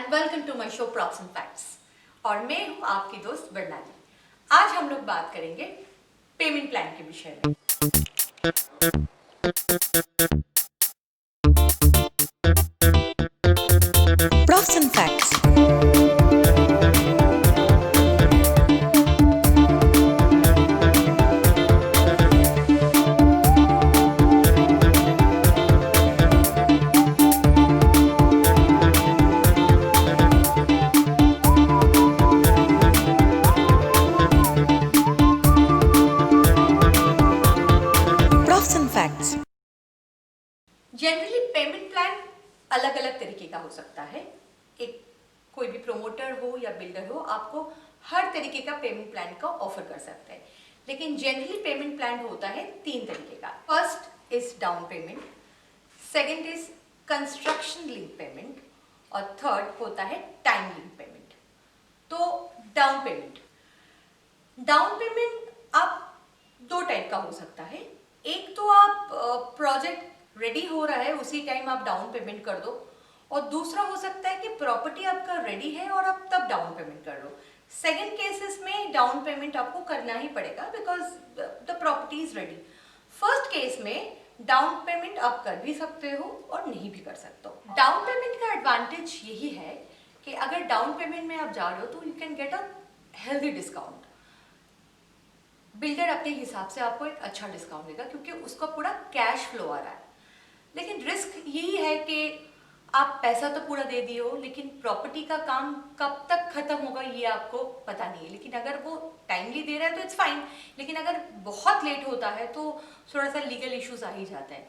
And welcome to my show props and facts. और मैं हूं आपकी दोस्त वर्णाली। आज हम लोग बात करेंगे पेमेंट प्लान के विषय में। Props and facts. Props and facts. Generally payment plan अलग अलग तरीके का हो सकता है। एक कोई भी प्रोमोटर हो या बिल्डर हो, आपको हर तरीके का पेमेंट प्लान का ऑफर कर सकता है। लेकिन जनरली पेमेंट प्लान होता है तीन तरीके का। First is down payment, second is construction link payment और थर्ड होता है टाइम लिंक पेमेंट। तो डाउन पेमेंट आप दो टाइप का हो सकता है। एक तो आप प्रोजेक्ट रेडी हो रहा है उसी टाइम आप डाउन पेमेंट कर दो, और दूसरा हो सकता है कि प्रॉपर्टी आपका रेडी है और आप तब डाउन पेमेंट कर लो। सेकेंड केसेस में डाउन पेमेंट आपको करना ही पड़ेगा because the property is ready. First case में डाउन पेमेंट आप कर भी सकते हो और नहीं भी कर सकते हो। डाउन पेमेंट का एडवांटेज यही है कि अगर डाउन पेमेंट में आप जा रहे हो तो you can get a healthy discount. Builder अपने हिसाब से आपको एक अच्छा डिस्काउंट देगा क्योंकि उसका पूरा कैश फ्लो आ रहा है। लेकिन रिस्क यही है कि आप पैसा तो पूरा दे दिए हो, लेकिन प्रॉपर्टी का काम कब तक खत्म होगा ये आपको पता नहीं है। लेकिन अगर वो टाइमली दे रहा है तो इट्स फाइन, लेकिन अगर बहुत लेट होता है तो थोड़ा सा लीगल इश्यूज आ ही जाते हैं।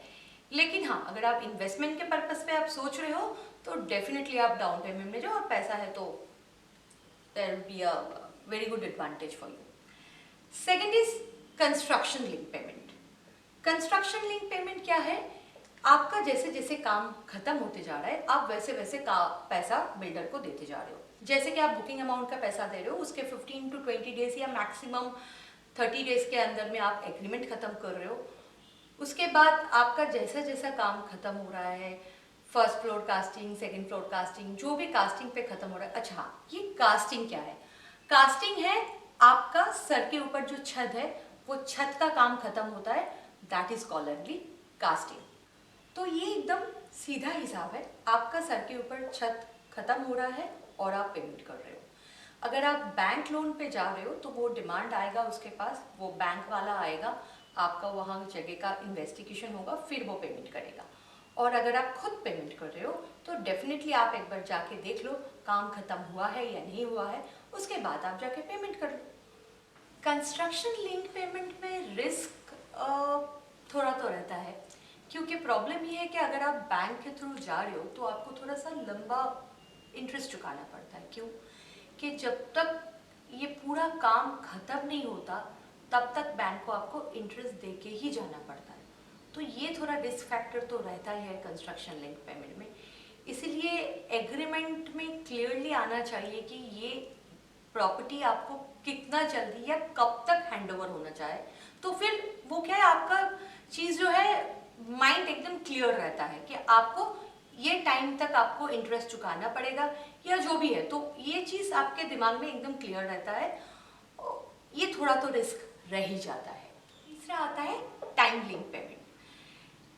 लेकिन हाँ, अगर आप इन्वेस्टमेंट के पर्पज पे आप सोच रहे हो तो डेफिनेटली आप डाउन पेमेंट में जाओ, और पैसा है तो there will be a very good advantage for you. Second is construction link payment. Construction link payment क्या है? आपका जैसे जैसे काम खत्म होते जा रहा है आप वैसे वैसे पैसा बिल्डर को देते जा रहे हो। जैसे कि आप बुकिंग अमाउंट का पैसा दे रहे हो, उसके 15 to 20 डेज या मैक्सिमम 30 डेज के अंदर में आप एग्रीमेंट खत्म कर रहे हो। उसके बाद आपका जैसा जैसा काम खत्म हो रहा है, first floor casting, second floor casting, जो भी कास्टिंग पे खत्म हो रहा है। अच्छा, ये कास्टिंग क्या है? कास्टिंग है आपका सर के ऊपर जो छत है वो छत का काम खत्म होता है, दैट इज कॉल्ड कास्टिंग। तो ये एकदम सीधा हिसाब है, आपका सर के ऊपर छत खत्म हो रहा है और आप पेमेंट कर रहे हो। अगर आप बैंक लोन पे जा रहे हो तो वो डिमांड आएगा उसके पास, वो बैंक वाला आएगा, आपका वहाँ जगह का इन्वेस्टिगेशन होगा, फिर वो पेमेंट करेगा। और अगर आप खुद पेमेंट कर रहे हो तो डेफिनेटली आप एक बार जाके देख लो काम खत्म हुआ है या नहीं हुआ है, उसके बाद आप जाके पेमेंट कर लो। कंस्ट्रक्शन लिंक पेमेंट में रिस्क थोड़ा तो रहता है, क्योंकि प्रॉब्लम ये है कि अगर आप बैंक के थ्रू जा रहे हो तो आपको थोड़ा सा लंबा इंटरेस्ट चुकाना पड़ता है। क्यों? कि जब तक ये पूरा काम खत्म नहीं होता तब तक बैंक को आपको इंटरेस्ट दे के ही जाना पड़ता है। तो ये थोड़ा रिस्क फैक्टर तो रहता ही है कंस्ट्रक्शन लिंक पेमेंट में। इसीलिए एग्रीमेंट में क्लियरली आना चाहिए कि ये प्रॉपर्टी आपको कितना जल्दी या कब तक हैंडओवर होना चाहे, तो फिर वो क्या है, आपका चीज़ जो है माइंड एकदम क्लियर रहता है कि आपको ये टाइम तक आपको इंटरेस्ट चुकाना पड़ेगा या जो भी है, तो ये चीज़ आपके दिमाग में एकदम क्लियर रहता है। ये थोड़ा तो रिस्क रह ही जाता है। तीसरा आता है time link payment.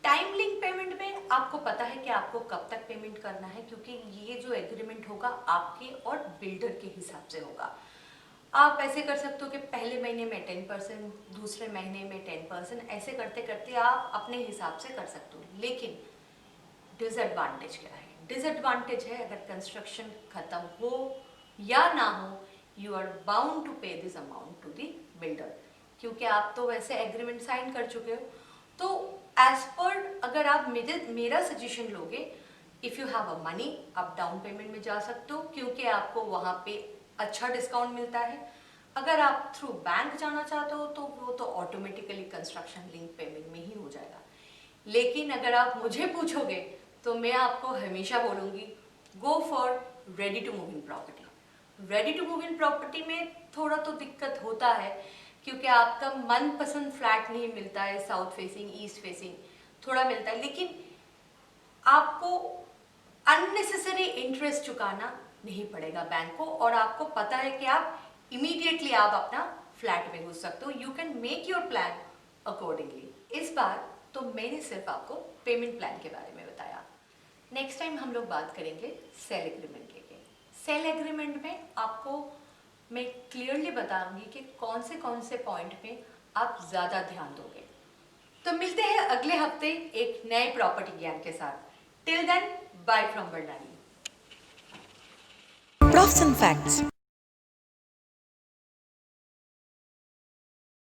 Time link payment में आपको पता है कि आपको कब तक पेमेंट करना है, क्योंकि ये जो एग्रीमेंट होगा आपके और बिल्डर के हिसाब से होगा। आप ऐसे कर सकते हो कि पहले महीने में 10%, दूसरे महीने में 10%, ऐसे करते करते आप अपने हिसाब से कर सकते हो। लेकिन डिसएडवांटेज क्या है? डिसएडवांटेज है अगर कंस्ट्रक्शन खत्म हो या ना हो, you are bound to pay this amount to the builder, क्योंकि आप तो वैसे एग्रीमेंट साइन कर चुके हो। तो एज पर अगर आप मेरा सजेशन लोगे, if you have a money, आप डाउन पेमेंट में जा सकते हो क्योंकि आपको वहाँ पे अच्छा डिस्काउंट मिलता है। अगर आप थ्रू बैंक जाना चाहते हो तो वो तो ऑटोमेटिकली कंस्ट्रक्शन लिंक पेमेंट में ही हो जाएगा। लेकिन अगर आप मुझे पूछोगे तो मैं आपको हमेशा बोलूँगी, go for ready to move in property. Ready to move in property में थोड़ा तो दिक्कत होता है क्योंकि आपका मनपसंद फ्लैट नहीं मिलता है, साउथ फेसिंग, ईस्ट फेसिंग थोड़ा मिलता है, लेकिन आपको अननेसेसरी इंटरेस्ट चुकाना नहीं पड़ेगा बैंक को, और आपको पता है कि आप इमीडिएटली आप अपना फ्लैट में घुस सकते हो. You can make your plan accordingly. इस बार तो मैंने सिर्फ आपको पेमेंट प्लान के बारे में बताया. नेक्स्ट टाइम हम लोग बात करेंगे सेल एग्रीमेंट के. सेल एग्रीमेंट में आपको मैं क्लियरली बताऊंगी कि कौन से पॉइंट में आप ज़्यादा ध्यान दोगे. तो मिलते हैं अगले हफ्ते एक नए प्रॉपर्टी ज्ञान के साथ. टिल देन, बाय फ्रॉम बरनानी. Profs and Facts.